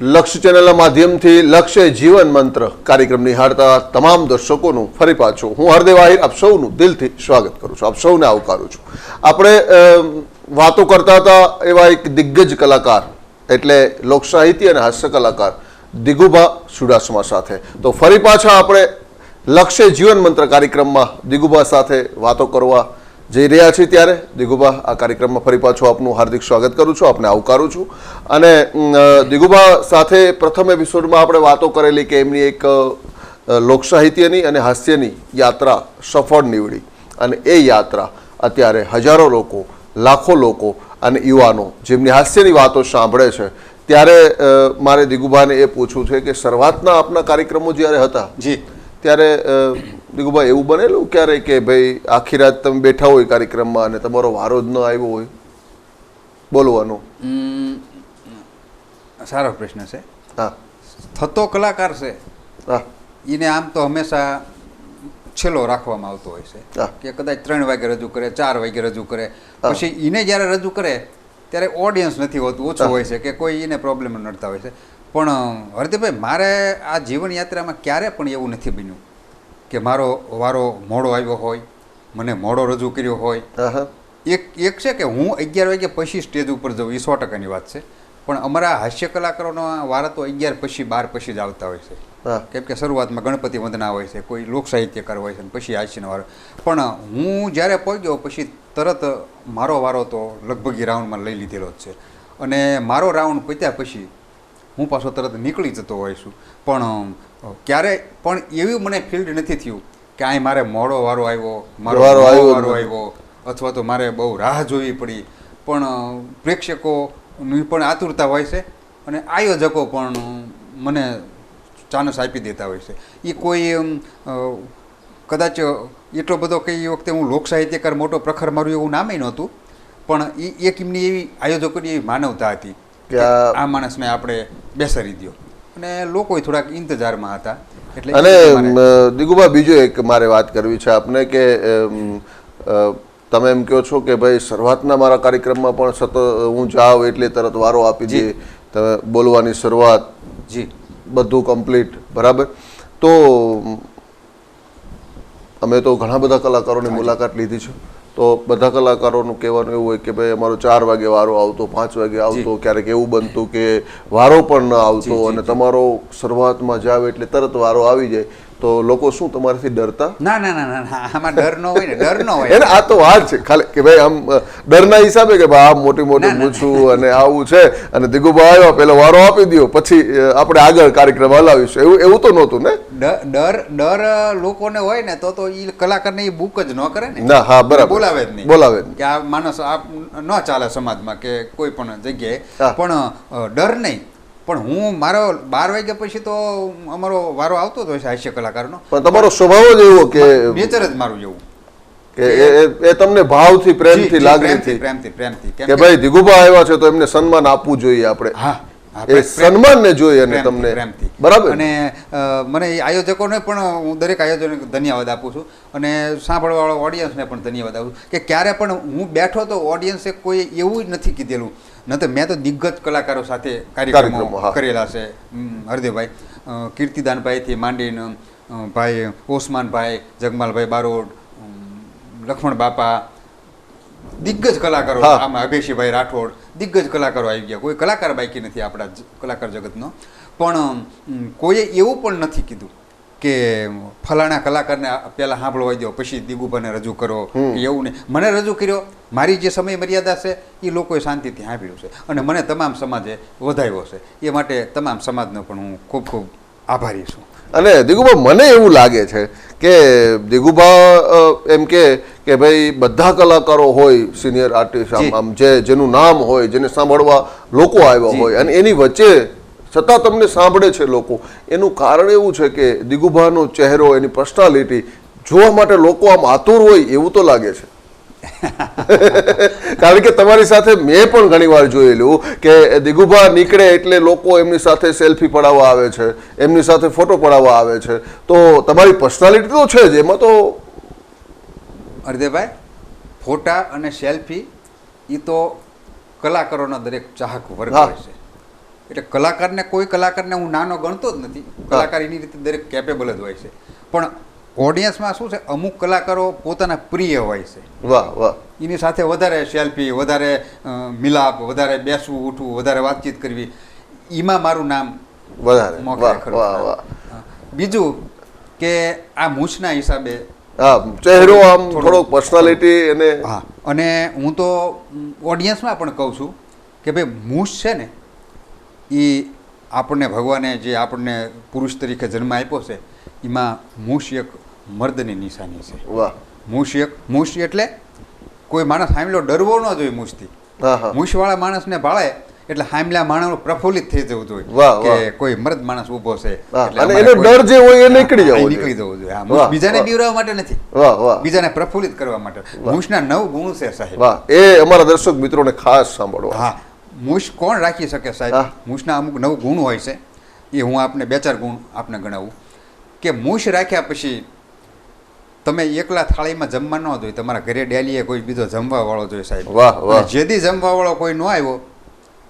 લક્ષ્ય ચેનલના માધ્યમથી લક્ષ્ય જીવન મંત્ર કાર્યક્રમ નિહાળતા તમામ દર્શકોનું ફરી પાછું હું હરદેવ આહિર આપ સૌનું દિલથી સ્વાગત કરું છું, આપ સૌને આવકારું છું. આપણે વાતો કરતા હતા એવા એક દિગ્ગજ કલાકાર એટલે લોક સાહિત્ય અને હાસ્ય કલાકાર દિગુભા ચુડાસમા સાથે. તો ફરી પાછા આપણે લક્ષ્ય જીવન મંત્ર કાર્યક્રમમાં દિગુભા સાથે વાતો કરવા જઈ રહ્યા છીએ. ત્યારે દિગુભા, આ કાર્યક્રમમાં ફરી પાછું આપનું હાર્દિક સ્વાગત કરું છું, આપને આવકારું છું. અને દિગુભા સાથે પ્રથમ એપિસોડમાં આપણે વાતો કરેલી કે એમની એક લોક સાહિત્યની અને હાસ્યની યાત્રા સફળ નીવડી અને એ યાત્રા અત્યારે હજારો લોકો, લાખો લોકો અને યુવાનો જેમની હાસ્યની વાતો સાંભળે છે. ત્યારે મારે દિગુભાને એ પૂછવું છે કે શરૂઆતના આપના કાર્યક્રમો જ્યારે હતા જી, ત્યારે દિગુભાઈ એવું બનેલું ક્યારે કે ભાઈ આખી રાત તમે બેઠા હોય કાર્યક્રમમાં અને તમારો વારો જ ન આવ્યો હોય બોલવાનો? સારો પ્રશ્ન છે. હા, થતો કલાકાર છે હા, એને આમ તો હંમેશા છેલ્લો રાખવામાં આવતો હોય છે કે કદાચ 3 વાગે રજૂ કરે, 4 વાગે રજૂ કરે, પછી એને જ્યારે રજૂ કરે ત્યારે ઓડિયન્સ નથી હોતું, ઓછું હોય છે કે કોઈ એને પ્રોબ્લેમ નડતા હોય છે. પણ હરદેવભાઈ, મારે આ જીવન યાત્રામાં ક્યારે પણ એવું નથી બન્યું કે મારો વારો મોડો આવ્યો હોય, મને મોડો રજૂ કર્યો હોય. એક છે કે હું 11 વાગે પછી સ્ટેજ ઉપર જાઉં, એ 100%ની વાત છે. પણ અમારા હાસ્ય કલાકારોનો વારા તો 11 પછી 12 પછી જ આવતા હોય છે. કેમ કે શરૂઆતમાં ગણપતિ વંદના હોય છે, કોઈ લોક સાહિત્યકાર હોય છે, પછી હાસ્યનો વારો. પણ હું જ્યારે પહોંચ્યો પછી તરત મારો વારો તો લગભગ એ રાઉન્ડમાં લઈ લીધેલો જ છે. અને મારો રાઉન્ડ પત્યા પછી હું પાછો તરત નીકળી જતો હોય છું. પણ ક્યારેય પણ એવું મને ફિલ્ડ નથી થયું કે અહીં મારે મોડો વારો આવ્યો, મારો વારો આવ્યો, અથવા તો મારે બહુ રાહ જોવી પડી. પણ પ્રેક્ષકોની પણ આતુરતા હોય છે અને આયોજકો પણ મને ચાનસ આપી દેતા હોય છે. એ કોઈ કદાચ એટલો બધો કે એ વખતે હું લોક સાહિત્યકાર મોટો પ્રખર મારું એવું નામે નહોતું, પણ એ એક એમની એવી આયોજકોની એવી માનવતા હતી કે આ માણસને આપણે બેસાડી દો, અને લોકો થોડાક ઇંતજારમાં હતા. એટલે અને દિગુભા, બીજો એક મારે વાત કરવી છે આપને કે તમે એમ કહો છો કે ભાઈ શરૂઆતના મારા કાર્યક્રમમાં પણ સતત હું જાઉં એટલે તરત વારો આપી દે, તમે બોલવાની શરૂઆત, જી, બધું કમ્પ્લીટ બરાબર. તો અમે તો ઘણા બધા કલાકારોની મુલાકાત લીધી છે. તો બધા કલાકારોનું કહેવાનું એવું હોય કે ભાઈ અમારો 4 વાગે વારો આવતો, 5 વાગે આવતો, ક્યારેક એવું બનતું કે વારો પણ ન આવતો અને તમારો શરૂઆતમાં જાવ એટલે તરત વારો આવી જાય. તો લોકો શું તમારાથી ડરતા? ના ના ના ના, આમાં ડર ન હોય ને, ડર ન હોય. એને આ તો વાત છે ખાલી કે ભાઈ આમ ડરના હિસાબે કે ભાઈ આ મોટી મોટી મૂછું અને આવું છે અને દિગુભા આવ્યો પેલો વારો આપી દો પછી આપણે આગળ કાર્યક્રમ હલાવીશું, એવું તો નહોતું ને? ડર લોકોને હોય ને તો એ કલાકારને એ બુક જ ન કરે ને. ના, હા, બરાબર, બોલાવે જ નહીં, બોલાવે કે આ માણસ આ ન ચાલે સમાજમાં કે કોઈ પણ જગ્યાએ. પણ ડર નહીં. પણ હું મારો 12 વાગ્યા પછી તો અમારો વારો આવતો જ હોય છે હાસ્ય કલાકારનો. પણ તમારો સ્વભાવ જ એવો કે નેચર જ મારું એવું કે એ તમને ભાવથી, પ્રેમથી, લાગણીથી કે ભાઈ દિગુભા આવ્યા છે તો એમને સન્માન આપવું જોઈએ આપણે. હા, એ સન્માનને જોઈએ અને તમને પ્રેમથી, બરાબર. અને મને આયોજકોને પણ હું દરેક આયોજકોને ધન્યવાદ આપું છું અને સાંભળવાળો ઓડિયન્સને પણ ધન્યવાદ આપું છું કે ક્યારે પણ હું બેઠો તો ઓડિયન્સે કોઈ એવું જ નથી કીધેલું. ન તો મેં તો દિગ્ગજ કલાકારો સાથે કાર્યક્રમો કરેલા છે હરદેવભાઈ, કીર્તિદાનભાઈથી માંડીને ભાઈ ઓસમાનભાઈ, જગમાલભાઈ બારોટ, લક્ષ્મણ બાપા, દિગ્ગજ કલાકારો, આમાં અભેશીભાઈ રાઠોડ, દિગ્ગજ કલાકારો આવી ગયા. કોઈ કલાકાર બાકી નથી આપણા કલાકાર જગતનો. પણ કોઈએ એવું પણ નથી કીધું કે ફલાણા કલાકારને પહેલાં સાંભળવા દો પછી દિગુભાને રજૂ કરો, એવું નહીં. મને રજૂ કર્યો, મારી જે સમય મર્યાદા છે એ લોકોએ શાંતિથી સાંભળ્યું છે અને મને તમામ સમાજે વધાવ્યો છે. એ માટે તમામ સમાજનો પણ હું ખૂબ ખૂબ આભારી છું. અને દિગુભા, મને એવું લાગે છે કે દિગુભા એમ કે ભાઈ બધા કલાકારો હોય, સિનિયર આર્ટિસ્ટ, આમ જેનું નામ હોય, જેને સાંભળવા લોકો આવ્યા હોય અને એની વચ્ચે છતાં તમને સાંભળે છે લોકો, એનું કારણ એવું છે કે દિગુભાનો ચહેરો, એની પર્સનાલિટી જોવા માટે લોકો આમ આતુર હોય એવું તો લાગે છે. કારણ કે તમારી સાથે મેં પણ ઘણી વાર જોયેલું કે દિગુભા નીકળે એટલે લોકો એમની સાથે સેલ્ફી પડાવવા આવે છે, એમની સાથે ફોટો પડાવવા આવે છે. તો તમારી પર્સનાલિટી તો છે જ, એમાં તો હરદેવભાઈ ફોટા અને સેલ્ફી એ તો કલાકારોનો દરેક ચાહક વર્ગ હોય છે. એટલે કોઈ કલાકારને હું નાનો ગણતો જ નથી. કલાકાર એની રીતે દરેક કેપેબલ જ હોય છે, પણ ઓડિયન્સમાં શું છે, અમુક કલાકારો પોતાના પ્રિય હોય છે. વાહ વાહ. એની સાથે વધારે સેલ્ફી, વધારે મિલાપ, વધારે બેસવું ઉઠવું, વધારે વાતચીત કરવી, એમાં મારું નામ વધારે. મોખરે ખરું. બીજું કે આ મૂછના હિસાબે ચહેરો આમ થોડોક પર્સનાલિટી અને હા, અને હું તો ઓડિયન્સમાં પણ કહું છું કે ભાઈ મૂછ છે ને એ આપણને ભગવાને જે આપણને પુરુષ તરીકે જન્મ આપ્યો છે એમાં મૂછ એક મર્દની નિશાની છે. વાહ. મૂછ એટલે કોઈ માણસ હામલો ડરવો ન જોઈએ મૂછથી. મૂછવાળા માણસને ભાળે એટલે હામલા માણસ પ્રફુલ્લિત થઈ જવું જોઈએ કે કોઈ મર્દ માણસ ઊભો છે અને એનો ડર જે હોય એ નીકળી જવું જોઈએ. આ મૂછ બીજાને બીવરાવવા માટે નથી, બીજાને પ્રફુલ્લિત કરવા માટે. મૂછના 9 ગુણ છે સાહેબ. વાહ, એ અમારા દર્શક મિત્રોને ખાસ સાંભળવા. હા, મૂછ કોણ રાખી શકે સાહેબ? મૂછના અમુક 9 ગુણ હોય છે, એ હું આપને 2-4 ગુણ આપને ગણાવું. કે મૂછ રાખ્યા પછી તમે એકલા થાળીમાં જમવા ન જોઈએ, તમારા ઘરે ડેલીએ કોઈ બીજો જમવા વાળો જોઈએ સાહેબ. વાહ વાહ. જેથી જમવા વાળો કોઈ ન આવ્યો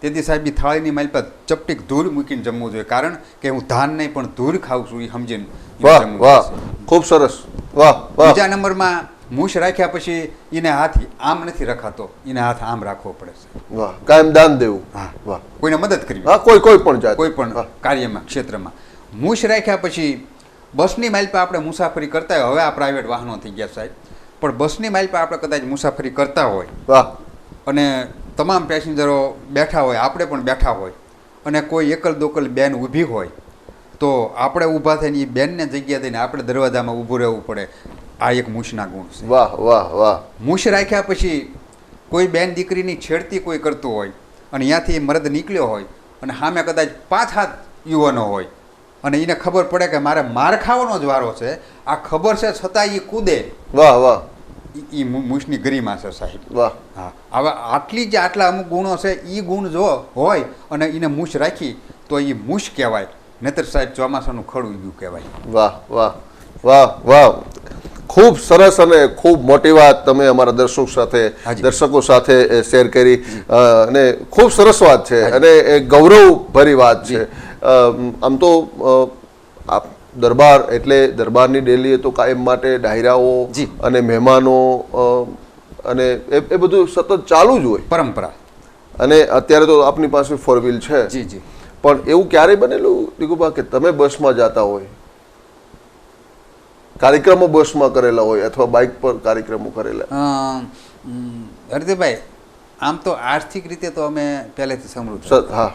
તેથી સાહેબ થાળીની મારી પર ચપટીક ધૂળ મૂકીને જમવું જોઈએ, કારણ કે હું ધાન નહીં પણ ધૂળ ખાઉં છું એ સમજીને. વાહ વાહ, ખૂબ સરસ. વાહ વાહ. બીજા નંબરમાં મૂછ રાખ્યા પછી એને હાથ આમ નથી રખાતો, એને હાથ આમ રાખવો પડે છે. વાહ, કાયમ દાન દેવું. હા વાહ. કોઈને મદદ કરવી. હા, કોઈ પણ જાત, કોઈ પણ કાર્યમાં, ક્ષેત્રમાં. મૂછ રાખ્યા પછી બસની માઇલ પર આપણે મુસાફરી કરતા હોય, હવે આ પ્રાઇવેટ વાહનો થઈ ગયા સાહેબ, પણ બસની માઇલ પર આપણે કદાચ મુસાફરી કરતા હોય. વાહ. અને તમામ પેસેન્જરો બેઠા હોય, આપણે પણ બેઠા હોય, અને કોઈ એકલ દોકલ બેન ઊભી હોય તો આપણે ઊભા થઈને એ બેનને જગ્યા દઈને આપણે દરવાજામાં ઊભું રહેવું પડે. આ એક મૂછના ગુણ છે. વાહ વાહ વાહ. મૂછ રાખ્યા પછી કોઈ બેન દીકરીની છેડતી કોઈ કરતું હોય અને ત્યાંથી મર્દ નીકળ્યો હોય અને સામે કદાચ 5 યુવાનો હોય અને એને ખબર પડે કે મારે માર ખાવાનો જ વારો છે, આ ખબર છે છતાં એ કૂદે. વાહ વાહ. એ મૂછની ગરિમા છે સાહેબ. વાહ. હા, હવે આટલા અમુક ગુણો છે, એ ગુણ જો હોય અને એને મૂછ રાખી તો એ મૂછ કહેવાય, નહીતર સાહેબ ચોમાસાનું ખડું ઉગ્યું કહેવાય. વાહ વાહ વાહ વાહ. ખૂબ સરસ અને ખૂબ મોટી વાત તમે અમારા દર્શકો સાથે શેર કરી અને ખૂબ સરસ વાત છે અને એ ગૌરવભરી વાત છે. આમ તો દરબાર એટલે દરબારની ડેલીએ તો કાયમ માટે ડાયરાઓ અને મહેમાનો અને એ બધું સતત ચાલુ જ હોય, પરંપરા. અને અત્યારે તો આપની પાસે 4 વ્હીલ છે. જી જી. પણ એવું ક્યારેય બનેલું દીકુભા કે તમે બસમાં જતા હોય, કાર્યક્રમો બસમાં કરેલા હોય અથવા બાઇક પર કાર્યક્રમો કરેલા? હરદેવભાઈ, આમ તો આર્થિક રીતે તો અમે પહેલેથી સમૃદ્ધ. હા,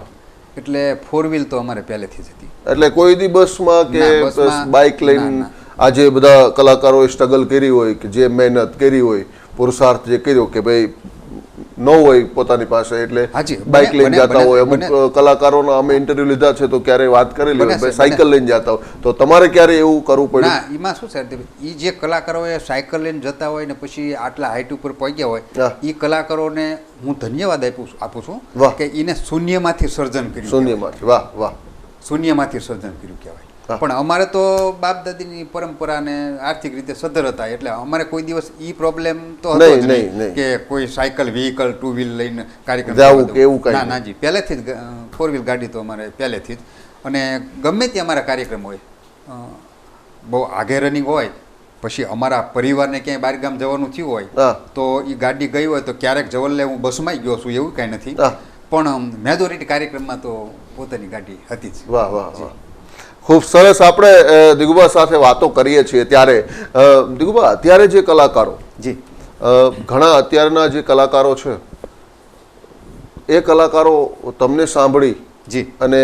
એટલે 4 વ્હીલ તો અમારે પહેલેથી જ હતી. એટલે કોઈ દી બસમાં કે બાઇક લઈને આજે બધા કલાકારોએ સ્ટ્રગલ કરી હોય કે જે મહેનત કરી હોય, પુરુષાર્થ જે કર્યો કે ભાઈ ન હોય પોતાની પાસે એટલે બાઇક લઈને જતા હોય. અમુક કલાકારોના અમે ઇન્ટરવ્યુ લીધા છે તો ક્યારેય વાત કરેલી હોય સાયકલ લઈને જતા હોય, તો તમારે ક્યારે એવું કરવું પડ્યું? ના, એમાં શું છે, એ જે કલાકારોએ સાયકલ લઈને જતા હોય ને પછી આટલા હાઈટ ઉપર પહોંચ્યા હોય, એ કલાકારોને હું ધન્યવાદ આપું છું કે એને શૂન્યમાંથી સર્જન કર્યું. શૂન્યમાંથી. વાહ વાહ. શૂન્યમાંથી સર્જન કર્યું કહેવાય. પણ અમારે તો બાપ દાદીની પરંપરાને આર્થિક રીતે સદ્ધર હતા એટલે અમારે કોઈ દિવસ ઈ પ્રોબ્લેમ તો હતો જ નહીં કે કોઈ સાયકલ, વ્હીકલ, 2 વ્હીલ લઈને કાર્યક્રમ ના નાજી. પહેલેથી જ 4 વ્હીલ ગાડી તો અમારે પહેલેથી જ. અને ગમે તે અમારા કાર્યક્રમ હોય, બહુ આગે રનિંગ હોય, પછી અમારા પરિવારને ક્યાંય બહારગામ જવાનું થયું હોય તો એ ગાડી ગઈ હોય તો ક્યારેક જવલ્લે હું બસમાં ગયો છું એવું કાંઈ નથી, પણ મેજોરિટી કાર્યક્રમમાં તો પોતાની ગાડી હતી જ. વાહ વાહ વાહ. ખૂબ સરસ. આપણે દિગુભા સાથે વાતો કરીએ છીએ ત્યારે દિગુભા, અત્યારે જે કલાકારો ઘણા અત્યારના જે કલાકારો છે એ કલાકારો તમને સાંભળી અને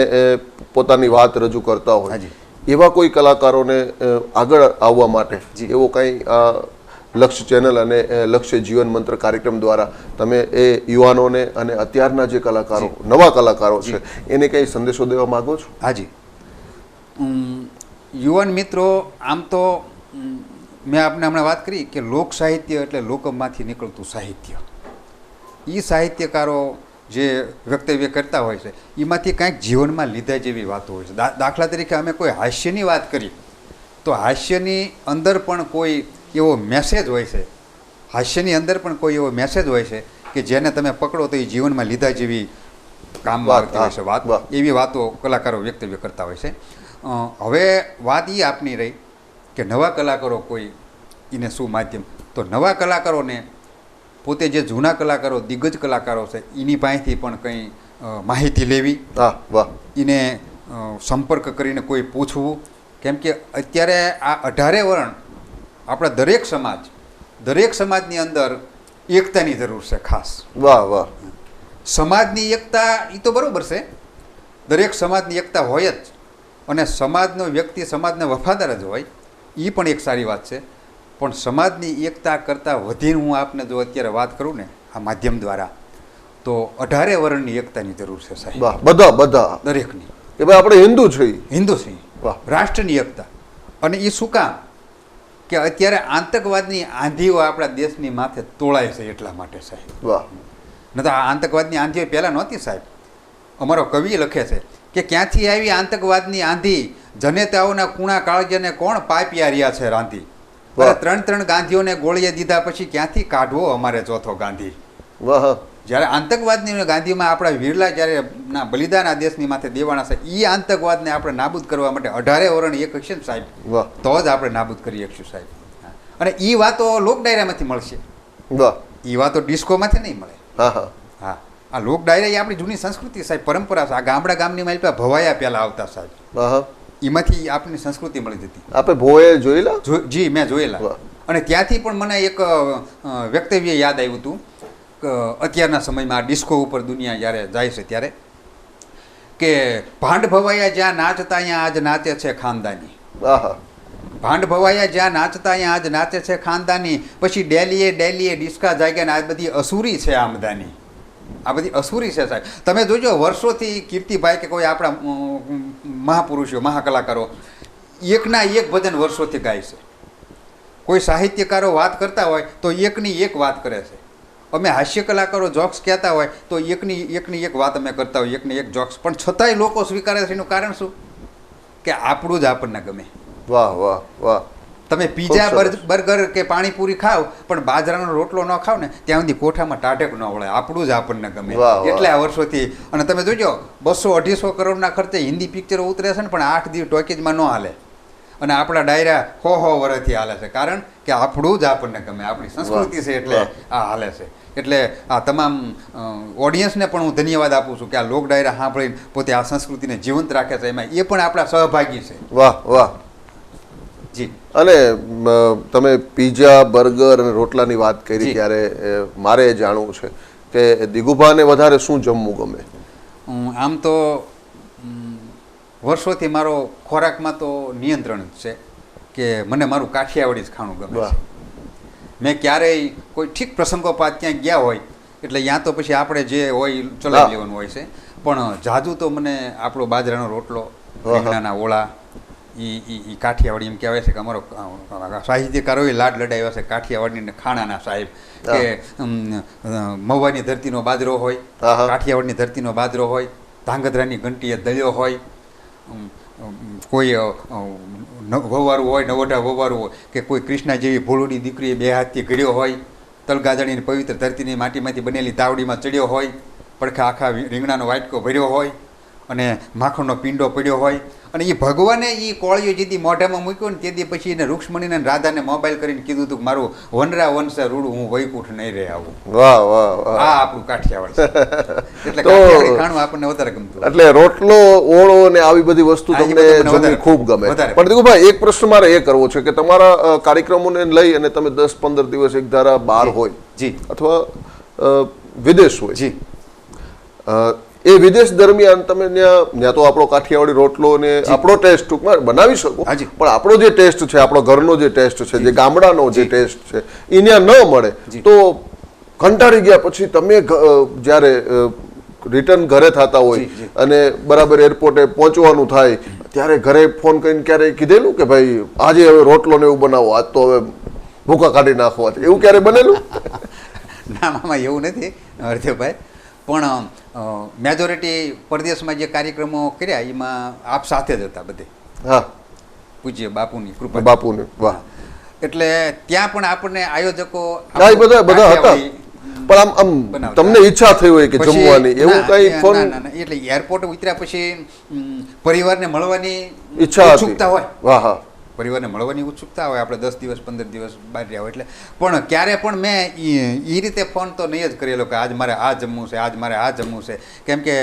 પોતાની વાત રજૂ કરતા હોય, એવા કોઈ કલાકારોને આગળ આવવા માટે એવો કંઈ લક્ષ્ય ચેનલ અને લક્ષ્ય જીવન મંત્ર કાર્યક્રમ દ્વારા તમે એ યુવાનોને અને અત્યારના જે કલાકારો, નવા કલાકારો છે એને કંઈ સંદેશો દેવા માગો છો? હાજી. યુવાન મિત્રો, આમ તો મેં આપને હમણાં વાત કરી કે લોક સાહિત્ય એટલે લોકમાંથી નીકળતું સાહિત્ય. એ સાહિત્યકારો જે વક્તવ્ય કરતા હોય છે એમાંથી કાંઈક જીવનમાં લીધા જેવી વાતો હોય છે. દાખલા તરીકે અમે કોઈ હાસ્યની વાત કરી તો હાસ્યની અંદર પણ કોઈ એવો મેસેજ હોય છે, હાસ્યની અંદર પણ કોઈ એવો મેસેજ હોય છે કે જેને તમે પકડો તો એ જીવનમાં લીધા જેવી કામમાં આવતી હોય છે વાત, એવી વાતો કલાકારો વ્યક્તવ્ય કરતા હોય છે. હવે વાત એ આપની રહી કે નવા કલાકારો કોઈ એને શું માધ્યમ, તો નવા કલાકારોને પોતે જે જૂના કલાકારો દિગ્ગજ કલાકારો છે એની પાસેથી પણ કંઈ માહિતી લેવી, એને સંપર્ક કરીને કોઈ પૂછવું. કેમ કે અત્યારે આ 18 વર્ણ આપણા દરેક સમાજની અંદર એકતાની જરૂર છે ખાસ. સમાજની એકતા એ તો બરાબર છે, દરેક સમાજની એકતા હોય જ, અને સમાજનો વ્યક્તિ સમાજને વફાદાર જ હોય, એ પણ એક સારી વાત છે. પણ સમાજની એકતા કરતાં વધીને હું આપને જો અત્યારે વાત કરું ને આ માધ્યમ દ્વારા, તો 18 વર્ણની એકતાની જરૂર છે સાહેબ. બધા દરેકની, કે ભાઈ આપણે હિન્દુ છીએ, રાષ્ટ્રની એકતા. અને એ શું કામ કે અત્યારે આતંકવાદની આંધીઓ આપણા દેશની માથે તોળાય છે એટલા માટે સાહેબ. ન તો આ આતંકવાદની આંધીઓ પહેલાં નહોતી સાહેબ. અમારો કવિ લખે છે કે ક્યાંથી આવી આતંકવાદની આંધી, જનેતાઓના કુણા કાળજને કોણ પાપ્યા રહ્યા છે રાંધી. 3 ગાંધીઓને ગોળીએ દીધા પછી ક્યાંથી કાઢવો અમારે ચોથો ગાંધી. જ્યારે આતંકવાદની ગાંધીમાં આપણા વીરલા જ્યારે ના બલિદાન આ દેશની માથે દેવાના છે, એ આતંકવાદને આપણે નાબૂદ કરવા માટે 18 વર્ણ એક હશે ને સાહેબ, તો જ આપણે નાબૂદ કરી શકશું સાહેબ. અને એ વાતો લોક ડાયરામાંથી મળશે, એ વાતો ડિસ્કોમાંથી નહીં મળે. હા, આ લોક ડાયરા એ આપણી જૂની સંસ્કૃતિ સાહેબ, પરંપરા છે. આ ગામની માઇલ પર ભવાયા પહેલા આવતા સાહેબ, એમાંથી આપણી સંસ્કૃતિ મળી જતી. આપણે ભોએ જોયેલા? જી, મેં જોયેલા. અને ત્યાંથી પણ મને એક વ્યક્તવ્ય યાદ આવ્યું હતું અત્યારના સમયમાં આ ડિસ્કો ઉપર દુનિયા જ્યારે જાય છે ત્યારે, કે ભાંડ ભવાયા જ્યાં નાચતા અહીંયા આજ નાચે છે ખાનદાની. ભાંડ ભવાયા જ્યાં નાચતા અહીંયા આજ નાચે છે ખાનદાની. પછી ડેલીએ ડિસ્કા જાગ્યા ને આ બધી અસુરી છે આમદાની. આ બધી અસુરી છે સાહેબ. તમે જોજો વર્ષોથી કીર્તિભાઈ કે કોઈ આપણા મહાપુરુષો મહાકલાકારો એકના એક ભજન વર્ષોથી ગાય છે. કોઈ સાહિત્યકારો વાત કરતા હોય તો એકની એક વાત કરે છે. અમે હાસ્ય કલાકારો જોક્સ કહેતા હોય તો એકની એક વાત અમે કરતા હોય, એકની એક જોક્સ. પણ છતાંય લોકો સ્વીકારે છે. એનું કારણ શું? કે આપણું જ આપણને ગમે. તમે પીઝા બર્ગર કે પાણીપુરી ખાવ પણ બાજરાનો રોટલો ન ખાવ ને ત્યાં સુધી કોઠામાં ટાઢક ન વળે. આપણું જ આપણને ગમે. એટલા વર્ષોથી. અને તમે જોજો 200-250 કરોડના ખર્ચે હિન્દી પિક્ચરો ઉતરે છે ને પણ 8 દિવસ ટોકીજમાં ન હાલે. અને આપણા ડાયરા 100 વર્ષથી હાલે છે. કારણ કે આપણું જ આપણને ગમે, આપણી સંસ્કૃતિ છે એટલે આ હાલે છે. એટલે આ તમામ ઓડિયન્સને પણ હું ધન્યવાદ આપું છું કે આ લોક ડાયરા સાંભળીને પોતે આ સંસ્કૃતિને જીવંત રાખે છે. એમાં એ પણ આપણા સહભાગી છે. વાહ જી. અને તમે પીઝા બર્ગર અને રોટલાની વાત કરી ત્યારે મારે જાણવું છે કે દિગુભાને વધારે શું જમવું ગમે? આમ તો વર્ષોથી મારો ખોરાકમાં તો નિયંત્રણ જ છે કે મને મારું કાઠિયાવાડી જ ખાણું ગમે છે. મેં ક્યારેય કોઈ ઠીક પ્રસંગોપાત ક્યાંક ગયા હોય એટલે ત્યાં તો પછી આપણે જે હોય ચલાવી લેવાનું હોય છે. પણ જાજુ તો મને આપણો બાજરાનો રોટલો, રીંગણાના ઓળા, એ કાઠિયાવાડી એમ કહેવાય છે કે અમારો સાહિત્યકારોએ લાડ લડાવ્યા છે કાઠિયાવાડીને ખાણાના સાહેબ. કે મહુવાની ધરતીનો બાજરો હોય, કાઠિયાવાડની ધરતીનો બાજરો હોય, ધાંગધ્રાની ઘંટીએ દળ્યો હોય, કોઈ વવારું હોય, નવોઢા વવારું હોય, કે કોઈ કૃષ્ણા જેવી ભોળુની દીકરીએ 2 હાથથી ઘડ્યો હોય, તલગાજણીની પવિત્ર ધરતીની માટીમાંથી બનેલી તાવડીમાં ચડ્યો હોય, પડખા આખા રીંગણાનો વાટકો ભર્યો હોય અને માખણનો પીંડો પડ્યો હોય. અને એ ભગવાને એ કોળિયો જેથી મોઢામાં મૂક્યો ને તેથી પછી એને રૂક્ષ્મણીને રાધાને મોબાઈલ કરીને કીધું હતું મારું વનરા વનસે રૂડું હું વૈકુંઠ નહીં રહે આવું. આ આપણું કાઠિયાવાડ છે. એટલે કાઠિયાવાડી ખાણું આપણને વધારે ગમતું. એટલે રોટલો, ઓળો ને આવી બધી વસ્તુ તમને ખૂબ ગમે. પણ દિગુભાઈ, એક પ્રશ્ન મારે એ કરવો છે કે તમારા કાર્યક્રમોને લઈ અને તમે 10-15 દિવસ એક ધારા બહાર હોય જી અથવા વિદેશ હોય જી, એ વિદેશ દરમિયાન તમે ત્યાં તો આપણો કાઠિયાવાડી રોટલો ને આપણો ટેસ્ટ ટૂંકમાં બનાવી શકો, પણ આપણો જે ટેસ્ટ છે, આપણો ઘરનો જે ટેસ્ટ છે, જે ગામડાનો જે ટેસ્ટ છે એ ત્યાં ન મળે તો કંટાળી ગયા પછી તમે જ્યારે રિટર્ન ઘરે થતા હોય અને બરાબર એરપોર્ટે પહોંચવાનું થાય ત્યારે ઘરે ફોન કરીને ક્યારેય કીધેલું કે ભાઈ આજે હવે રોટલો ને એવું બનાવો, આજ તો હવે ભૂકા કાઢી નાખવા, એવું ક્યારે બનેલું? ના મામા, એવું નથી હરદેવભાઈ. પણ મેજોરિટી પરદેશમાં જે કાર્યક્રમો કર્યા એમાં આપ સાથે જ હતા બધે. હા, પૂજ્ય બાપુની કૃપા. બાપુની વાહ. એટલે ત્યાં પણ આપણને આયોજકો બધા હતા. પણ આમ બનાવતા. તમને ઈચ્છા થઈ હોય કે પછી જમવાની એવું ના, કઈ ના, ફોન ના, ના, એટલે એરપોર્ટ ઉતર્યા પછી પરિવારને મળવાની ઈચ્છા હતી ઉત્સુકતા હોય. વાહ હા પરિવારને મળવાની ઉત્સુકતા હોય, આપણે 10 દિવસ 15 દિવસ બહાર રહ્યા હોય એટલે. પણ ક્યારે પણ મેં એ રીતે ફોન તો નહીં જ કરેલો કે આજ મારે આ જમવું છે, આજ મારે આ જમવું છે. કેમ કે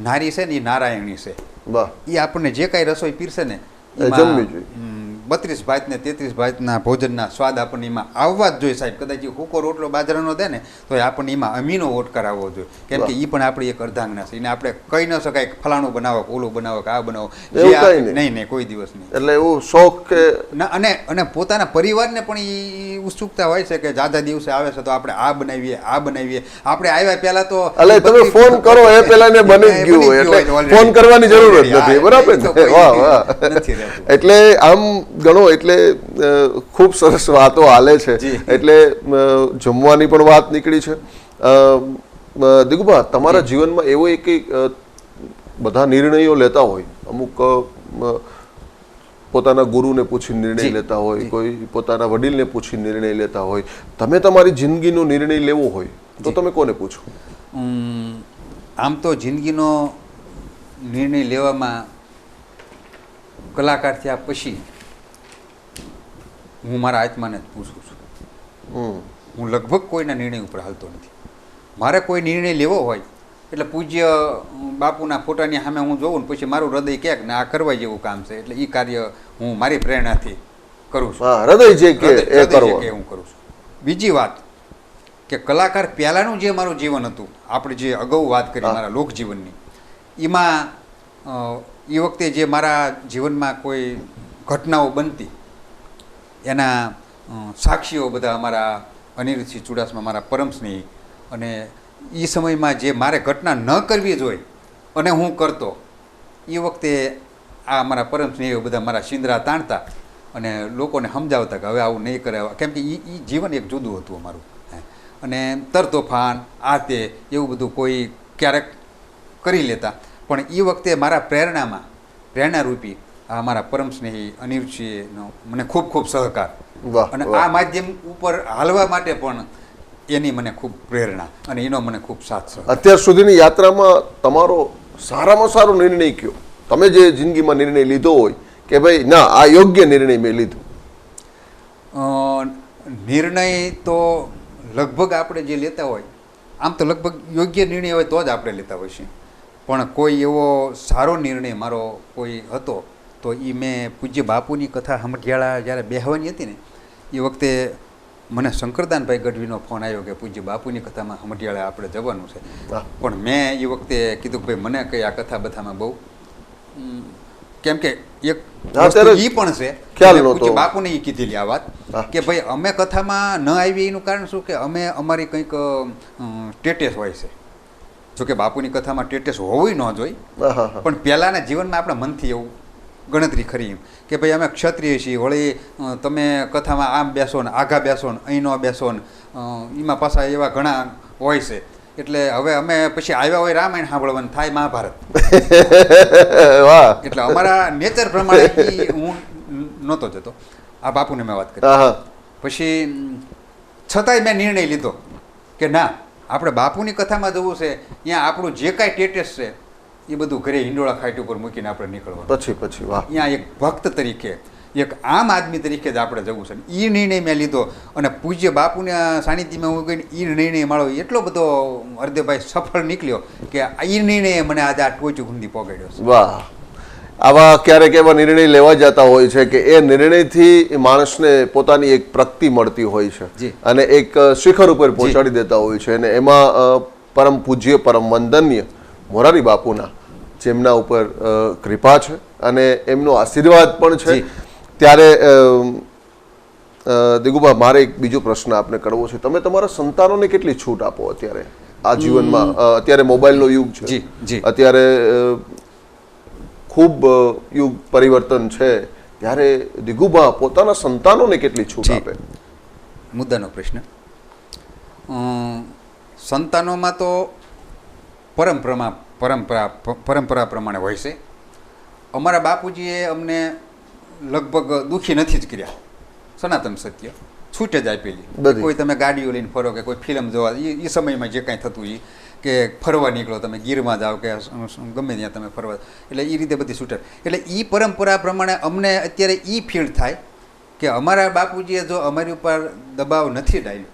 નારી છે ને એ નારાયણી છે, વાહ એ આપણને જે કાંઈ રસોઈ પીરશે ને એ જમવી જોઈએ. 32 ભાત ને 33 ભાતના ભોજનના સ્વાદ આપણને એમાં આવવા જ જોઈએ સાહેબ. કદાચ હુકો રોટલો બાજરાનો દે ને તો આપણને એમાં અમીનો ઓટકાર આવવો જોઈએ. કેમ કે એ પણ આપણી એક અર્ધાંગના છે, એને આપણે કહી ન શકાય કે ફલાણું બનાવો, ઓલું બનાવો કે આ બનાવો. એવું કાંઈ નહીં નહીં, કોઈ દિવસ નહીં. એટલે એવું શોખ કે ના, અને પોતાના પરિવારને પણ એ ઉત્સુકતા હોય છે કે જાજા દિવસે આવે છે તો આપણે આ બનાવીએ, આ બનાવીએ. આપણે આવ્યા પહેલા તો એટલે તમે ફોન કરો એ પહેલા ને બની જ ગયું હોય એટલે ફોન કરવાની જરૂર જ નથી, બરાબર ને? વાહ વાહ. એટલે આમ ગણો એટલે ખૂબ સરસ વાતો હાલે છે. એટલે જમવાની પણ વાત નીકળી છે. દિગુભા, તમારા જીવનમાં એવો એક બધા નિર્ણયો લેતા હોય, અમુક પોતાના ગુરુને પૂછી નિર્ણય લેતા હોય, કોઈ પોતાના વડીલને પૂછી નિર્ણય લેતા હોય. તમે તમારી જિંદગીનો નિર્ણય લેવો હોય તો તમે કોને પૂછો? આમ તો જિંદગીનો નિર્ણય લેવામાં કલાકાર થયા પછી હું મારા આત્માને જ પૂછું છું. હું લગભગ કોઈના નિર્ણય ઉપર હાલતો નથી. મારે કોઈ નિર્ણય લેવો હોય એટલે પૂજ્ય બાપુના ફોટાની સામે હું જોઉં ને પછી મારું હૃદય કહે કે આ કરવા જેવું કામ છે, એટલે એ કાર્ય હું મારી પ્રેરણાથી કરું છું. હૃદય જે કે એ કરો કે હું કરું છું. બીજી વાત કે કલાકાર પહેલાંનું જે મારું જીવન હતું, આપણે જે અગાઉ વાત કરી મારા લોકજીવનની, એમાં એ વખતે જે મારા જીવનમાં કોઈ ઘટનાઓ બનતી એના સાક્ષીઓ બધા અમારા અનિરુદ્ધસિંહ ચુડાસમા, મારા પરમ સ્નેહી, અને એ સમયમાં જે મારે ઘટના ન કરવી જોઈએ અને હું કરતો, એ વખતે આ મારા પરમ સ્નેહીઓ બધા મારા સિંદરા તાણતા અને લોકોને સમજાવતા કે હવે આવું નહીં કરે. કેમ કે એ જીવન એક જુદું હતું અમારું. અને તરતોફાન આ તે એવું બધું કોઈ ક્યારેક કરી લેતા. પણ એ વખતે મારા પ્રેરણારૂપી આ મારા પરમ સ્નેહી અનિરુદ્ધસિંહનો મને ખૂબ ખૂબ સહકાર, અને આ માધ્યમ ઉપર હાલવા માટે પણ એની મને ખૂબ પ્રેરણા અને એનો મને ખૂબ સાથ. અત્યાર સુધીની યાત્રામાં તમારો સારામાં સારો નિર્ણય કયો? તમે જે જિંદગીમાં નિર્ણય લીધો હોય કે ભાઈ ના આ યોગ્ય નિર્ણય મેં લીધો? નિર્ણય તો લગભગ આપણે જે લેતા હોય, આમ તો લગભગ યોગ્ય નિર્ણય હોય તો જ આપણે લેતા હોય છે. પણ કોઈ એવો સારો નિર્ણય મારો કોઈ હતો તો એ મેં પૂજ્ય બાપુની કથા હમઢિયાળા જ્યારે બેહવાની હતી ને એ વખતે મને શંકરદાનભાઈ ગઢવીનો ફોન આવ્યો કે પૂજ્ય બાપુની કથામાં હમઢિયાળા આપણે જવાનું છે. પણ મેં એ વખતે કીધું કે ભાઈ મને કંઈ આ કથા બથામાં બહુ, કેમ કે એક એ પણ છે પૂજ્ય બાપુને એ કીધેલી આ વાત કે ભાઈ અમે કથામાં ન આવી એનું કારણ શું કે અમે અમારી કંઈક ટેટેસ હોય છે. જોકે બાપુની કથામાં ટેટેસ હોવી ન જોઈએ, પણ પહેલાંના જીવનમાં આપણા મનથી એવું ગણતરી ખરી એમ કે ભાઈ અમે ક્ષત્રિય છીએ, વળી તમે કથામાં આમ બેસો ને આઘા બેસો ને અહીં ન બેસો ને એમાં પાછા એવા ઘણા હોય છે. એટલે હવે અમે પછી આવ્યા હોય રામાયણ સાંભળવાનું થાય મહાભારત. એટલે અમારા નેચર પ્રમાણે હું નહોતો જતો. આ બાપુને મેં વાત કરી. પછી છતાંય મેં નિર્ણય લીધો કે ના, આપણે બાપુની કથામાં જવું છે, ત્યાં આપણું જે કાંઈ ટેટેસ છે એ બધું ઘરે હિંડોળા ખાટ ઉપર મૂકીને આપણે નીકળવાનું. પછી વાહ, ત્યાં એક ભક્ત તરીકે, એક આમ આદમી તરીકે જ આપણે જવું છે. એ નિર્ણય મેં લીધો અને પૂજ્ય બાપુના સાનિધ્યમાં હું ગઈને એ નિર્ણય મારો એટલો બધો હરદેવભાઈ સફળ નીકળ્યો કે એ નિર્ણયે મને આજે આ ટોચ સુધી પહોંચાડ્યો છે. વાહ. આવા ક્યારેક એવા નિર્ણય લેવા જતા હોય છે કે એ નિર્ણયથી માણસને પોતાની એક પ્રગતિ મળતી હોય છે અને એક શિખર ઉપર પહોંચાડી દેતા હોય છે. અને એમાં પરમ પૂજ્ય પરમ વંદનીય મોરારી બાપુના જેમના ઉપર કૃપા છે અને એમનો આશીર્વાદ પણ છે. ત્યારે દિગુભા, મારે એક બીજો પ્રશ્ન આપને કરવો છે. તમે તમારા સંતાનોને કેટલી છૂટ આપો અત્યારે આ જીવનમાં? અત્યારે મોબાઈલનો યુગ છે, અત્યારે ખૂબ યુગ પરિવર્તન છે, ત્યારે દિગુભા પોતાના સંતાનોને કેટલી છૂટ આપે? મુદ્દાનો પ્રશ્ન. સંતાનોમાં તો પરંપરા પ્રમાણે હોય છે. અમારા બાપુજીએ અમને લગભગ દુઃખી નથી જ કર્યા, સનાતન સત્ય. છૂટ જ આપેલી. બધી. કોઈ તમે ગાડીઓ લઈને ફરો કે કોઈ ફિલ્મ જોવા એ સમયમાં જે કાંઈ થતું એ કે ફરવા નીકળો તમે ગીરમાં જાઓ કે ગમે ત્યાં તમે ફરવા, એટલે એ રીતે બધી છૂટ. એટલે એ પરંપરા પ્રમાણે અમને અત્યારે એ ફીલ થાય કે અમારા બાપુજીએ જો અમારી ઉપર દબાવ નથી ડાલ્યો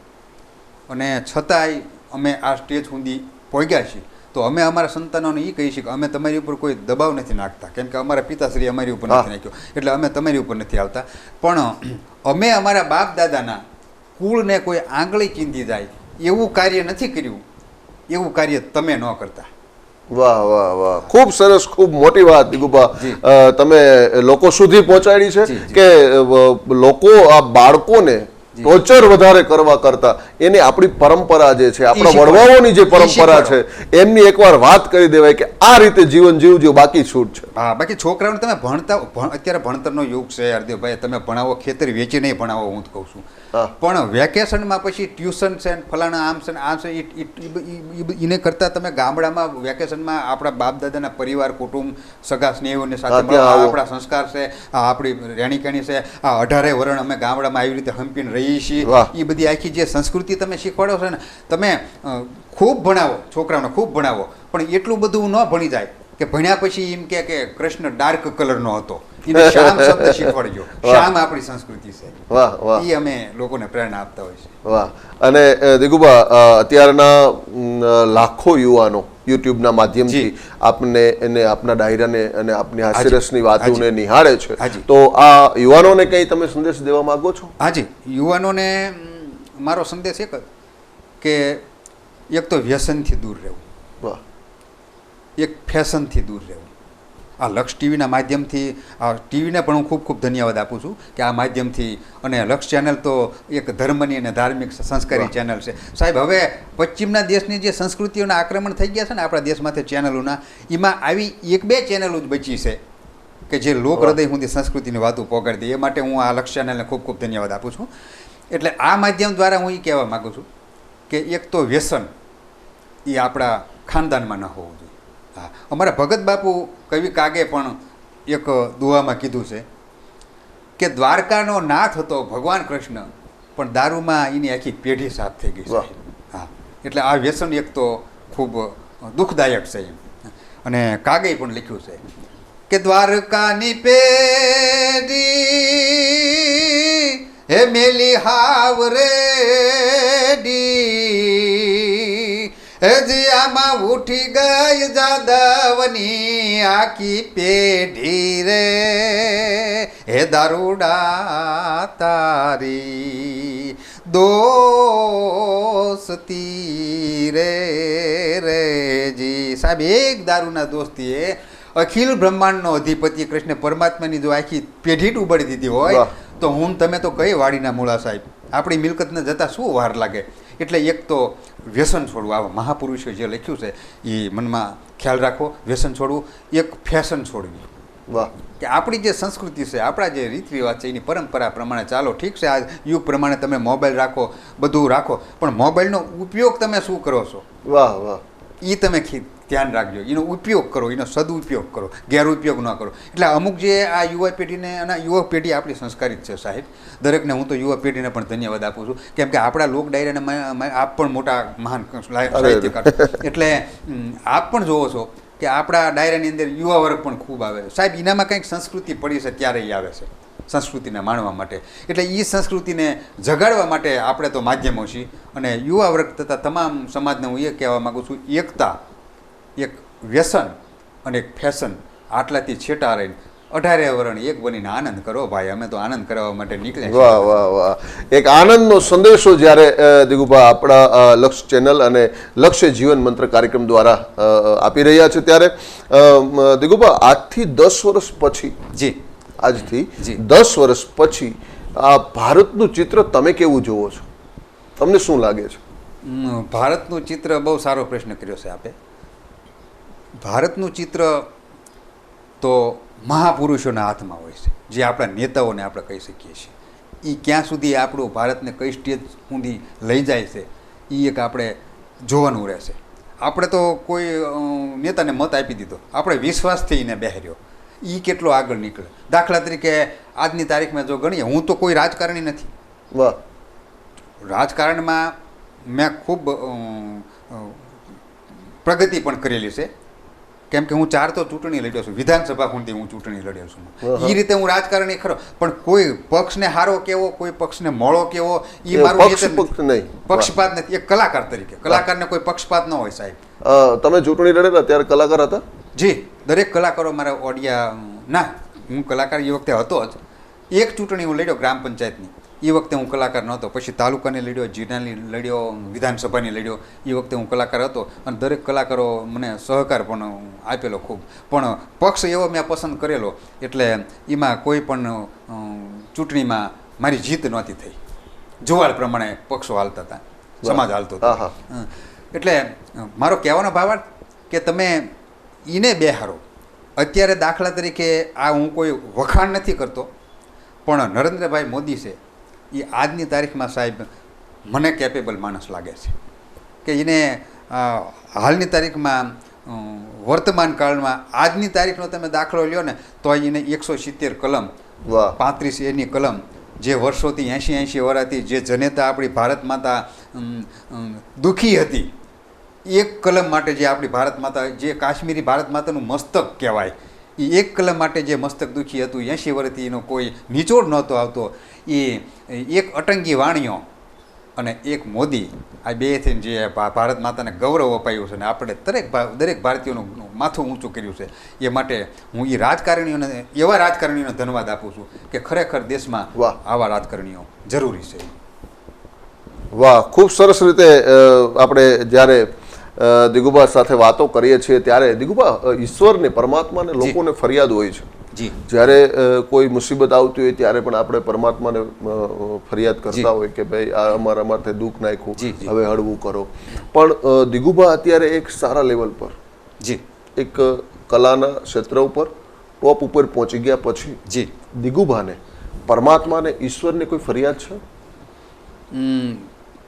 અને છતાંય અમે આ સ્ટેજ સુધી પહોંચ્યા છીએ, તો અમે અમારા સંતાનોને એ કહી છીએ કે અમે તમારી ઉપર કોઈ દબાવ નથી નાખતા, કેમ કે અમારા પિતાશ્રી અમારી ઉપર નથી નાખ્યો એટલે અમે તમારી ઉપર નથી આવતા. પણ અમે અમારા બાપ દાદાના કુળને કોઈ આંગળી ચીંધી જાય એવું કાર્ય નથી કર્યું, એવું કાર્ય તમે ન કરતા. વાહ વાહ વાહ, ખૂબ સરસ, ખૂબ મોટી વાત દિગુભા તમે લોકો સુધી પહોંચાડી છે કે લોકો આ બાળકોને ટોર્ચર વધારે કરવા કરતા એની આપણી પરંપરા જે છે, આપણા વડવાઓની જે પરંપરા છે એમની એકવાર વાત કરી દેવાય કે આ રીતે જીવન જીવજો, બાકી છૂટ છે. હા, બાકી છોકરાઓને તમે ભણતા, અત્યારે ભણતરનો યુગ છે હરદેવભાઈ, તમે ભણાવો, ખેતર વેચી નહીં ભણાવો, હું જ કહું છું. પણ વેકેશનમાં પછી ટ્યુશન છે ને ફલાણા આમ છે ને આ છે, એને કરતાં તમે ગામડામાં વેકેશનમાં આપણા બાપ દાદાના પરિવાર કુટુંબ સગા સ્નેહીઓને સાથે આપણા સંસ્કાર છે, આ આપણી રહેણીકરણી છે, આ 18 વરણ અમે ગામડામાં આવી રીતે હંપીને રહીએ છીએ, એ બધી આખી જે સંસ્કૃતિ તમે શીખવાડો છો ને, તમે ખૂબ ભણાવો છોકરાઓને, ખૂબ ભણાવો, પણ એટલું બધું ન ભણી જાય કે ભણ્યા પછી એમ કે કૃષ્ણ ડાર્ક કલરનો હતો, એને શ્યામ શબ્દ શીખવાડજો. શ્યામ આપણી સંસ્કૃતિ છે. વાહ વાહ, એ અમે લોકોને પ્રેરણા આપતા હોય છે. વાહ. અને દિગુભા, અત્યારના લાખો યુવાનો યુટ્યુબના માધ્યમથી આપને એને આપના ડાયરાને અને આપની હાસ્યરસની વાતોને નિહાળે છે, તો આ યુવાનોને કંઈ તમે સંદેશ દેવા માંગો છો? હાજી, યુવાનોને મારો સંદેશ એક જ કે એક તો વ્યસનથી દૂર રહેવું, વાહ, એક ફેશનથી દૂર રહેવું. આ લક્ષ ટીવીના માધ્યમથી, આ ટીવીને પણ હું ખૂબ ખૂબ ધન્યવાદ આપું છું કે આ માધ્યમથી, અને લક્ષ ચેનલ તો એક ધર્મની અને ધાર્મિક સંસ્કારી ચેનલ છે. સાહેબ, હવે પશ્ચિમના દેશની જે સંસ્કૃતિઓના આક્રમણ થઈ ગયા છે ને આપણા દેશમાંથી ચેનલોના, એમાં આવી 1-2 ચેનલો જ બચી છે કે જે લોક હૃદય સુધી સંસ્કૃતિની વાતો પહોંચાડી દે. એ માટે હું આ લક્ષ ચેનલને ખૂબ ખૂબ ધન્યવાદ આપું છું. એટલે આ માધ્યમ દ્વારા હું એ કહેવા માગું છું કે એક તો વ્યસન એ આપણા ખાનદાનમાં ન હોવું જોઈએ. હા, અમારા ભગત બાપુ કવિ કાગે પણ એક દુઆમાં કીધું છે કે દ્વારકાનો નાથ હતો ભગવાન કૃષ્ણ, પણ દારૂમાં એની આખી પેઢી સાફ થઈ ગઈ છે. હા, એટલે આ વ્યસન એક તો ખૂબ દુઃખદાયક છે. અને કાગે પણ લખ્યું છે કે દ્વારકાની પેઢી હે મેલી હાવરેડી, હજીયામાં ઉઠી ગઈ જાદવની આખી પેઢી રે, હે દારૂડા તારી દોસ્તી રે રેજી. સાહેબ, એક દારૂના દોસ્તીએ અખિલ બ્રહ્માંડનો અધિપતિ કૃષ્ણ પરમાત્માની જો આખી પેઢી ઉબાડી દીધી હોય તો હું તમે તો કઈ વાડીના મૂળા સાહેબ, આપણી મિલકતને જતાં શું વાર લાગે. એટલે એક તો વ્યસન છોડવું, આવા મહાપુરુષોએ જે લખ્યું છે એ મનમાં ખ્યાલ રાખવો, વ્યસન છોડવું. એક ફેશન છોડવી, વાહ, કે આપણી જે સંસ્કૃતિ છે, આપણા જે રીત રિવાજ છે એની પરંપરા પ્રમાણે ચાલો. ઠીક છે, આ યુગ પ્રમાણે તમે મોબાઈલ રાખો, બધું રાખો, પણ મોબાઈલનો ઉપયોગ તમે શું કરો છો, વાહ વાહ, એ તમે ધ્યાન રાખજો. એનો ઉપયોગ કરો, એનો સદુપયોગ કરો, ગેરઉપયોગ ન કરો. એટલે અમુક જે આ યુવા પેઢીને, અને યુવા પેઢી આપણી સંસ્કારી જ છે સાહેબ, દરેકને હું તો યુવા પેઢીને પણ ધન્યવાદ આપું છું, કેમ કે આપણા લોક ડાયરાને આપ પણ મોટા મહાન સાહિત્યકાર, એટલે આપ પણ જોવો છો કે આપણા ડાયરાની અંદર યુવા વર્ગ પણ ખૂબ આવે છે સાહેબ. એનામાં કંઈક સંસ્કૃતિ પડી છે ત્યારે એ આવે છે સંસ્કૃતિને માણવા માટે. એટલે એ સંસ્કૃતિને જગાડવા માટે આપણે તો માધ્યમો છીએ, અને યુવા વર્ગ તથા તમામ સમાજને હું એ કહેવા માગું છું, એકતા, એક વ્યસન અને એક ફેશન, આટલાથી છેટા રહીને 18 વરણ એક બનીને આનંદ કરો ભાઈ. અમે તો આનંદ કરવા માટે નીકળ્યા. વાહ વાહ વાહ, એક આનંદનો સંદેશો જ્યારે દિગુભા આપણા લક્ષ ચેનલ અને લક્ષ્ય જીવન મંત્ર કાર્યક્રમ દ્વારા આપી રહ્યા છે, ત્યારે દિગુભા આજથી 10 વર્ષ પછી, જી, આજથી 10 વર્ષ પછી આ ભારતનું ચિત્ર તમે કેવું જોવો છો? તમને શું લાગે છે? ભારતનું ચિત્ર, બહુ સારો પ્રશ્ન કર્યો છે આપે. ભારતનું ચિત્ર તો મહાપુરુષોના હાથમાં હોય છે, જે આપણા નેતાઓને આપણે કહી શકીએ છીએ. એ ક્યાં સુધી આપણું ભારતને કઈ સ્ટેજ સુધી લઈ જાય છે એ એક આપણે જોવાનું રહેશે. આપણે તો કોઈ નેતાને મત આપી દીધો, આપણે વિશ્વાસથી એને બેહર્યો, એ કેટલો આગળ નીકળે. દાખલા તરીકે આજની તારીખમાં જો ગણીએ, હું તો કોઈ રાજકારણી નથી, વાહ, રાજકારણમાં મેં ખૂબ પ્રગતિ પણ કરેલી છે, કેમ કે હું 4 તો ચૂંટણી લડ્યો છું, વિધાનસભા સુધી હું ચૂંટણી લડ્યો છું. એ રીતે હું રાજકારણી ખરો, પણ કોઈ પક્ષને હારો કેવો, કોઈ પક્ષને મોળો કેવો, એ મારું પક્ષપાત નથી. એક કલાકાર તરીકે, કલાકારને કોઈ પક્ષપાત ન હોય સાહેબ. તમે ચૂંટણી લડેલા ત્યારે કલાકાર હતા? જી, દરેક કલાકારો મારા ઓડિયા ના, હું કલાકાર એ વખતે હતો જ. એક ચૂંટણી હું લડ્યો ગ્રામ પંચાયતની, એ વખતે હું કલાકાર નહોતો. પછી તાલુકાની લડ્યો, જિલ્લાની લડ્યો, વિધાનસભાની લડ્યો, એ વખતે હું કલાકાર હતો. અને દરેક કલાકારો મને સહકાર પણ આપેલો ખૂબ. પણ પક્ષ એવો મેં પસંદ કરેલો એટલે એમાં કોઈ પણ ચૂંટણીમાં મારી જીત નહોતી થઈ. જુવાળ પ્રમાણે પક્ષો હાલતા હતા, સમાજ હાલતો હતો. એટલે મારો કહેવાનો ભાવાર્થ કે તમે એને બેહારો. અત્યારે દાખલા તરીકે આ હું કોઈ વખાણ નથી કરતો, પણ નરેન્દ્રભાઈ મોદી છે એ આજની તારીખમાં સાહેબ મને કેપેબલ માણસ લાગે છે કે એને હાલની તારીખમાં વર્તમાન કાળમાં આજની તારીખનો તમે દાખલો લ્યો ને તો એને 170 કલમ, 35 એની કલમ, જે વર્ષોથી 80 વર્ષથી જે જનેતા આપણી ભારત માતા દુઃખી હતી, એક કલમ માટે જે આપણી ભારત માતા, જે કાશ્મીરી ભારત માતાનું મસ્તક કહેવાય, એ એક કલમ માટે જે મસ્તક દુઃખી હતું, 80 વર્ષથી એનો કોઈ નિચોડ નહોતો આવતો, એ એક અટંગી વાણીઓ અને એક મોદી, આ બે થઈને જે ભારત માતાને ગૌરવ અપાયું છે ને આપણે દરેક ભારતીયોનું માથું ઊંચું કર્યું છે, એ માટે હું એ રાજકારણીઓને, એવા રાજકારણીઓને ધન્યવાદ આપું છું કે ખરેખર દેશમાં આવા રાજકારણીઓ જરૂરી છે. વાહ, ખૂબ સરસ રીતે આપણે જ્યારે દિગુભા સાથે વાતો કરીએ છીએ ત્યારે દિગુભા, ઈશ્વરને, પરમાત્માને લોકોને ફરિયાદ હોય છે. જ્યારે કોઈ મુસીબત આવતી હોય ત્યારે પણ આપણે પરમાત્માને ફરિયાદ કરતા હોય કે ભાઈ આ અમારા માટે દુઃખ નાખ્યું, હવે હળવું કરો. પણ દિગુભા અત્યારે એક સારા લેવલ પર, એક કલાના ક્ષેત્ર ઉપર ટોપ ઉપર પહોંચી ગયા પછી દિગુભાને, પરમાત્માને, ઈશ્વરને કોઈ ફરિયાદ છે?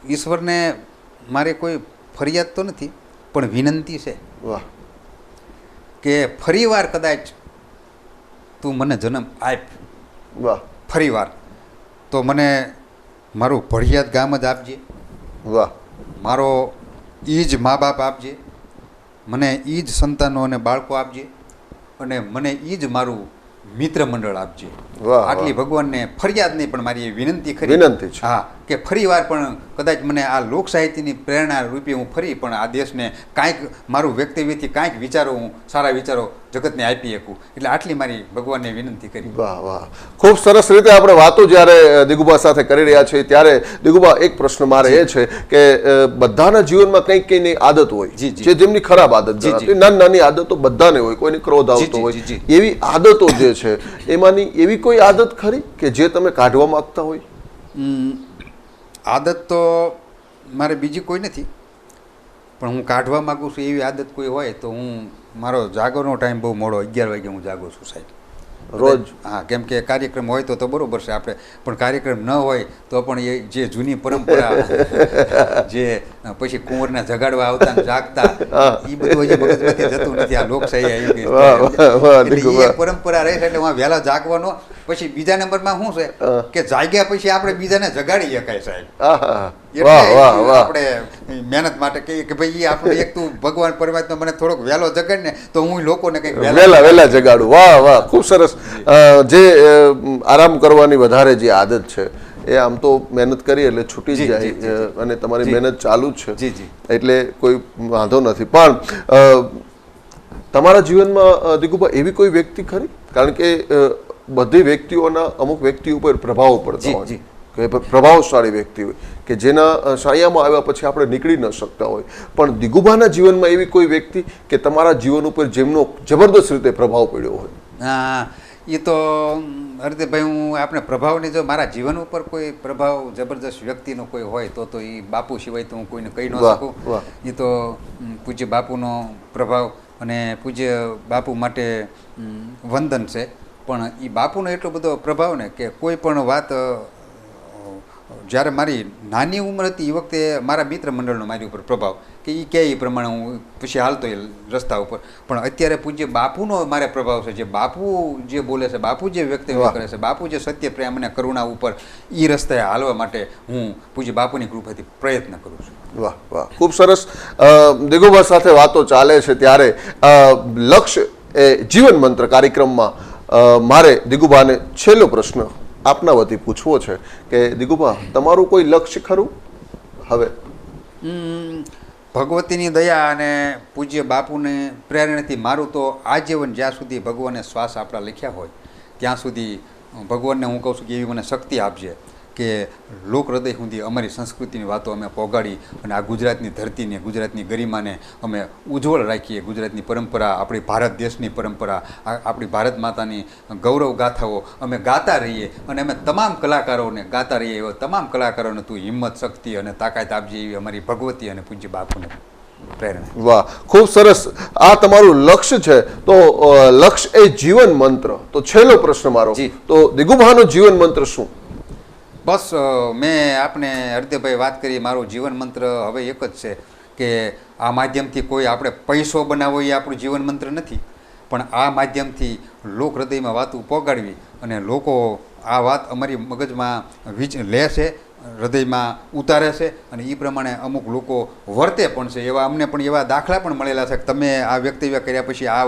ઈશ્વરને મારે કોઈ ફરિયાદ તો નથી, પણ વિનંતી છે. વાહ. કે ફરીવાર કદાચ તું મને જન્મ આપ. વાહ. ફરીવાર તો મને મારું ભળિયાદ ગામ જ આપજે. વાહ. મારો ઈ જ મા બાપ આપજે, મને ઈ જ સંતાનો અને બાળકો આપજે, અને મને ઈ જ મારું મિત્ર મંડળ આપજે. આટલી ભગવાનને ફરિયાદ નહીં પણ મારી એ વિનંતી ખરી. વિનંતી છે. હા, કે ફરી વાર પણ કદાચ મને આ લોક સાહિત્યની પ્રેરણા રૂપે હું ફરી પણ આ દેશને કાંઈક મારું વ્યક્તિત્વથી કાંઈક વિચારો, હું સારા વિચારો જગતને આપી શકું, એટલે આટલી મારી ભગવાનને વિનંતી કરી. વાહ વાહ, ખૂબ સરસ રીતે આપણે વાતો જ્યારે દિગુભા સાથે કરી રહ્યા છીએ ત્યારે દિગુભા, એક પ્રશ્ન મારે એ છે કે બધાના જીવનમાં કંઈક કંઈની આદત હોય, જે જેમની ખરાબ આદત છે, નાની નાની આદતો બધાને હોય, કોઈને ક્રોધ આવતો હોય, એવી આદતો જે છે એમાંની એવી કોઈ આદત ખરી કે જે તમે કાઢવા માંગતા હોય? આદત તો મારે બીજી કોઈ નથી, પણ હું કાઢવા માગું છું એવી આદત કોઈ હોય તો હું, મારો જાગવાનો ટાઈમ બહુ મોડો, 11 વાગે હું જાગું છું સાહેબ રોજ. હા, કેમ કે કાર્યક્રમ હોય તો બરોબર છે આપણે, પણ કાર્યક્રમ ન હોય તો પણ એ જે જૂની પરંપરા, જે પછી કુંવરને જગાડવા આવતા ને જાગતા, એ બધું હજી મગજમાંથી જતું નથી. આ લોકશાહી આવી ગઈ એટલે એ પરંપરા રહે છે, એટલે હું વહેલા જાગવાનો. પછી બીજા નંબરમાં શું છે કે જાગ્યા પછી આપણે બીજાને જગાડી શકાય સાહેબ. એટલે આપણે મહેનત માટે કહીએ કે ભાઈ આપણે એક તું ભગવાન પરમાત્મા મને થોડોક વહેલો જગાડ ને તો હું લોકોને કંઈક વહેલા જગાડું. વાહ વાહ, ખૂબ સરસ. જે આરામ કરવાની વધારે જે આદત છે એ આમ તો મહેનત કરી એટલે છૂટી જ જાય, અને તમારી મહેનત ચાલુ જ છે, એટલે કોઈ વાંધો નથી. પણ તમારા જીવનમાં દિગુભા એવી કોઈ વ્યક્તિ ખરી? કારણ કે બધી વ્યક્તિઓના અમુક વ્યક્તિ ઉપર પ્રભાવ પડતા હોય, કે પ્રભાવશાળી વ્યક્તિ હોય કે જેના સાયામાં આવ્યા પછી આપણે નીકળી ન શકતા હોય, પણ દિગુભાના જીવનમાં એવી કોઈ વ્યક્તિ કે તમારા જીવન ઉપર જેમનો જબરદસ્ત રીતે પ્રભાવ પડ્યો હોય? હા, એ તો હરદેભાઈ, હું આપણે પ્રભાવની, જો મારા જીવન ઉપર કોઈ પ્રભાવ જબરદસ્ત વ્યક્તિનો કોઈ હોય તો એ બાપુ સિવાય તો હું કોઈને કહી ન શકું. એ તો પૂજ્ય બાપુનો પ્રભાવ, અને પૂજ્ય બાપુ માટે વંદન છે. પણ એ બાપુનો એટલો બધો પ્રભાવ ને કે કોઈ પણ વાત જ્યારે મારી નાની ઉંમર હતી એ વખતે મારા મિત્ર મંડળનો મારી ઉપર પ્રભાવ કે એ કહે એ પ્રમાણે હું પછી હાલતો એ રસ્તા ઉપર. પણ અત્યારે પૂજ્ય બાપુનો મારે પ્રભાવ છે. જે બાપુ જે બોલે છે, બાપુ જે વ્યક્તિત્વ કરે છે, બાપુ જે સત્ય, પ્રેમ અને કરુણા ઉપર એ રસ્તાએ હાલવા માટે હું પૂજ્ય બાપુની કૃપાથી પ્રયત્ન કરું છું. વાહ વાહ, ખૂબ સરસ. દિગુભા સાથે વાતો ચાલે છે ત્યારે લક્ષ્ય એ જીવન મંત્ર કાર્યક્રમમાં મારે દિગુભાને છેલ્લો પ્રશ્ન આપના વતી પૂછવો છે કે દિગુભા, તમારું કોઈ લક્ષ્ય ખરું હવે? ભગવતીની દયા અને પૂજ્ય બાપુને પ્રેરણાથી મારું તો આજીવન, જ્યાં સુધી ભગવાને શ્વાસ આપણા લખ્યા હોય ત્યાં સુધી ભગવાનને હું કહું છું કે એવી મને શક્તિ આપજે કે લોક હૃદય સુધી અમારી સંસ્કૃતિની વાતો અમે પહોંચાડી અને આ ગુજરાતની ધરતીને, ગુજરાતની ગરિમાને અમે ઉજ્જવળ રાખીએ. ગુજરાતની પરંપરા, આપણી ભારત દેશની પરંપરા, આપણી ભારત માતાની ગૌરવ ગાથાઓ અમે ગાતા રહીએ અને અમે તમામ કલાકારોને ગાતા રહીએ. એવા તમામ કલાકારોને તું હિંમત, શક્તિ અને તાકાત આપજે એવી અમારી ભગવતી અને પૂજ્ય બાપુને પ્રેરણા. વાહ, ખૂબ સરસ. આ તમારું લક્ષ્ય છે. તો લક્ષ્ય એ જીવન મંત્ર. તો છેલ્લો પ્રશ્ન મારો, તો દિગુભાનો જીવન મંત્ર શું? બસ મેં આપને હરદેભાઈ વાત કરી, મારું જીવન મંત્ર હવે એક જ છે કે આ માધ્યમથી કોઈ આપણે પૈસો બનાવવો એ આપણું જીવન મંત્ર નથી, પણ આ માધ્યમથી લોક હૃદયમાં વાતું પહોંચાડવી અને લોકો આ વાત અમારી મગજમાં લે છે, હૃદયમાં ઉતારે છે અને એ પ્રમાણે અમુક લોકો વર્તે પણ છે. એવા અમને પણ એવા દાખલા પણ મળેલા છે કે તમે આ વ્યક્તિત્વ કર્યા પછી આ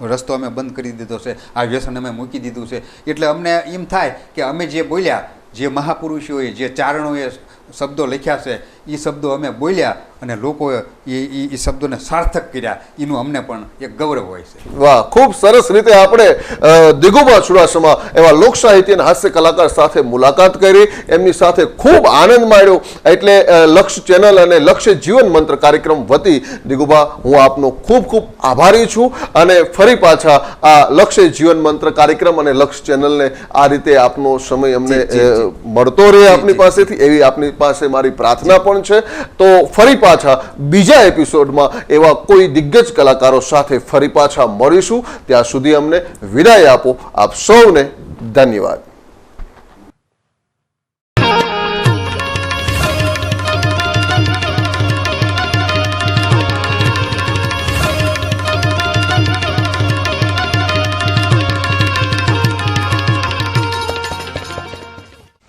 રસ્તો અમે બંધ કરી દીધો છે, આ વ્યસન અમે મૂકી દીધું છે. એટલે અમને એમ થાય કે અમે જે બોલ્યા, જે મહાપુરુષોએ, જે ચારણોએ શબ્દો લખ્યા છે એ શબ્દો અમે બોલ્યા અને લોકોએ એ શબ્દોને સાર્થક કર્યા, એનું અમને પણ એક ગૌરવ હોય છે. વાહ, ખૂબ સરસ રીતે આપણે દિગુભા ચુડાસમા એવા લોક સાહિત્ય અને હાસ્ય કલાકાર સાથે મુલાકાત કરી, એમની સાથે ખૂબ આનંદ માણ્યો. એટલે લક્ષ્ય ચેનલ અને લક્ષ્ય જીવન મંત્ર કાર્યક્રમ વતી દિગુભા, હું આપનો ખૂબ ખૂબ આભારી છું અને ફરી પાછા આ લક્ષ્ય જીવન મંત્ર કાર્યક્રમ અને લક્ષ્ય ચેનલને આ રીતે આપનો સમય અમને મળતો રહે આપની પાસેથી, એવી આપની પાસે મારી પ્રાર્થના પણ છે. તો ફરી પાછા બીજા એપિસોડમાં એવા કોઈ દિગ્ગજ કલાકારો સાથે ફરી પાછા મળીશું. ત્યાં સુધી અમને વિદાય આપો. આપ સૌને ધન્યવાદ.